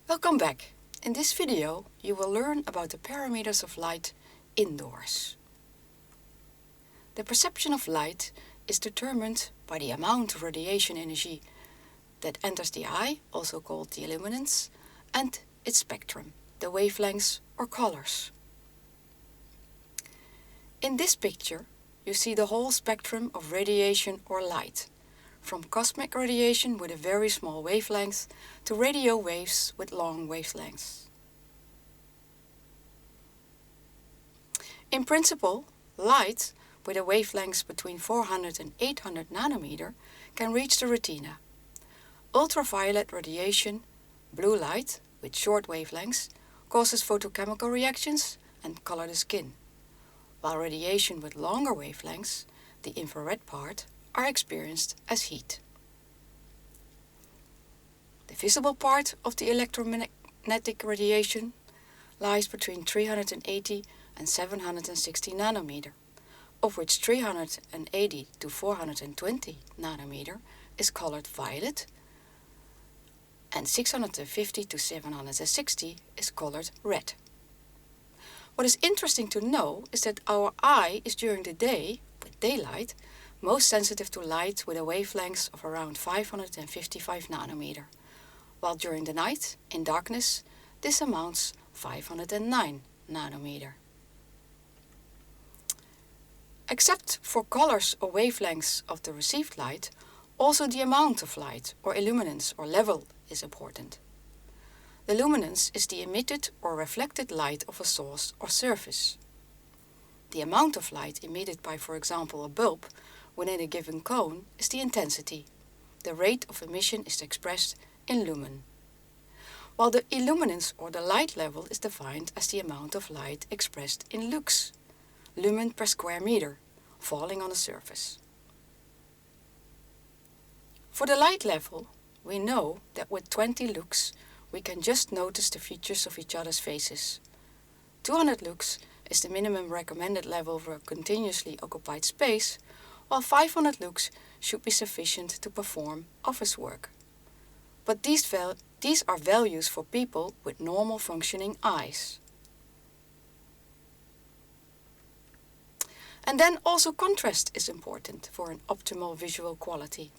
Welcome back. In this video you will learn about the parameters of light indoors. The perception of light is determined by the amount of radiation energy that enters the eye, also called the illuminance, and its spectrum, the wavelengths or colors. In this picture you see the whole spectrum of radiation or light, from cosmic radiation with a very small wavelength to radio waves with long wavelengths. In principle, light with a wavelength between 400 and 800 nanometer can reach the retina. Ultraviolet radiation, blue light with short wavelengths, causes photochemical reactions and color the skin, while radiation with longer wavelengths, the infrared part, are experienced as heat. The visible part of the electromagnetic radiation lies between 380 and 760 nanometer, of which 380 to 420 nanometer is colored violet and 650 to 760 is colored red. What is interesting to know is that our eye is during the day, with daylight, most sensitive to light with a wavelength of around 555 nanometer, while during the night, in darkness, this amounts 509 nanometer. Except for colors or wavelengths of the received light, also the amount of light or illuminance or level is important. The luminance is the emitted or reflected light of a source or surface. The amount of light emitted by, for example, a bulb within a given cone is the intensity. The rate of emission is expressed in lumen, while the illuminance or the light level is defined as the amount of light expressed in lux, lumen per square meter, falling on a surface. For the light level, we know that with 20 lux we can just notice the features of each other's faces. 200 lux is the minimum recommended level for a continuously occupied space, while 500 lux should be sufficient to perform office work. But these are values for people with normal functioning eyes. And then also contrast is important for an optimal visual quality.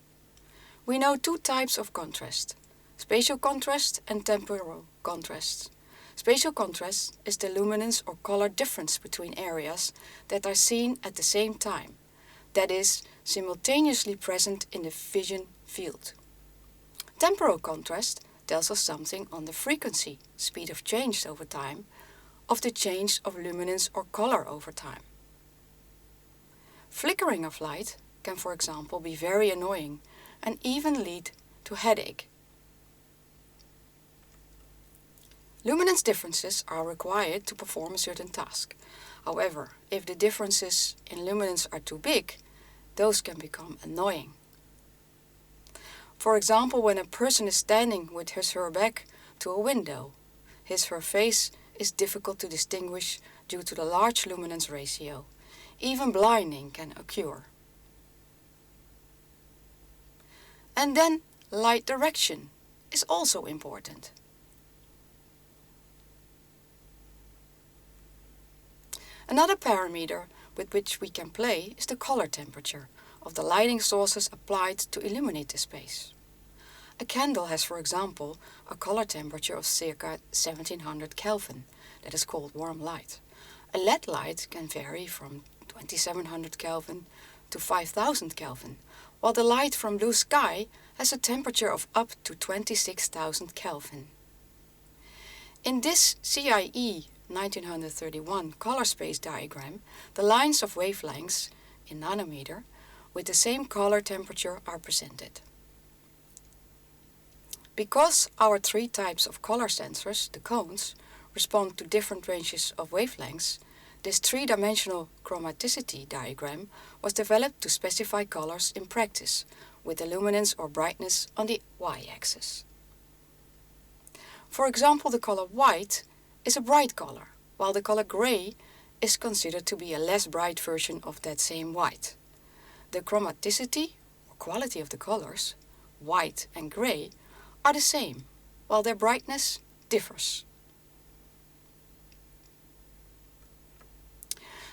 We know two types of contrast: spatial contrast and temporal contrast. Spatial contrast is the luminance or color difference between areas that are seen at the same time, that is, simultaneously present in the vision field. Temporal contrast tells us something on the frequency, speed of change over time, of the change of luminance or color over time. Flickering of light can, for example, be very annoying and even lead to headache. Luminance differences are required to perform a certain task. However, if the differences in luminance are too big, those can become annoying. For example, when a person is standing with her back to a window, her face is difficult to distinguish due to the large luminance ratio. Even blinding can occur. And then light direction is also important. Another parameter with which we can play is the color temperature of the lighting sources applied to illuminate the space. A candle has, for example, a color temperature of circa 1700 Kelvin, that is called warm light. A LED light can vary from 2700 Kelvin to 5000 Kelvin, while the light from blue sky has a temperature of up to 26,000 Kelvin. In this CIE 1931 color space diagram, the lines of wavelengths in nanometer with the same color temperature are presented. Because our three types of color sensors, the cones, respond to different ranges of wavelengths, this three-dimensional chromaticity diagram was developed to specify colors in practice, with the luminance or brightness on the y-axis. For example, the color white is a bright color, while the color gray is considered to be a less bright version of that same white. The chromaticity, or quality of the colors, white and gray, are the same, while their brightness differs.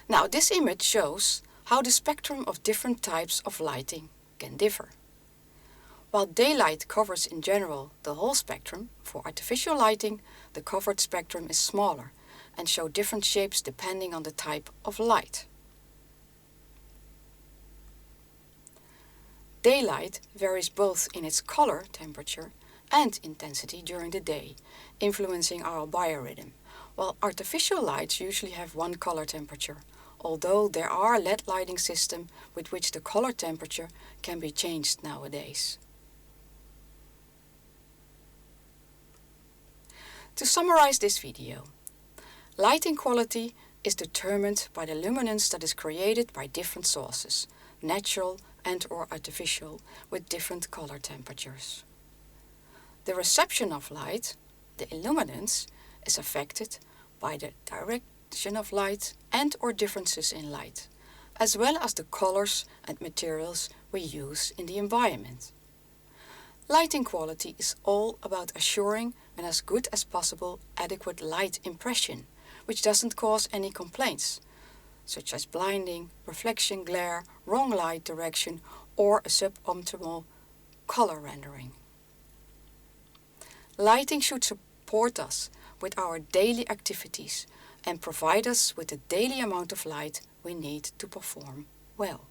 Now this image shows how the spectrum of different types of lighting can differ. While daylight covers in general the whole spectrum, for artificial lighting the covered spectrum is smaller and show different shapes depending on the type of light. Daylight varies both in its color temperature and intensity during the day, influencing our biorhythm, while artificial lights usually have one color temperature, although there are LED lighting systems with which the color temperature can be changed nowadays. To summarize this video, lighting quality is determined by the luminance that is created by different sources, natural and/or artificial, with different color temperatures. The reception of light, the illuminance, is affected by the direction of light and/or differences in light, as well as the colors and materials we use in the environment. Lighting quality is all about assuring an as good as possible adequate light impression, which doesn't cause any complaints, such as blinding, reflection, glare, wrong light direction, or a suboptimal color rendering. Lighting should support us with our daily activities and provide us with the daily amount of light we need to perform well.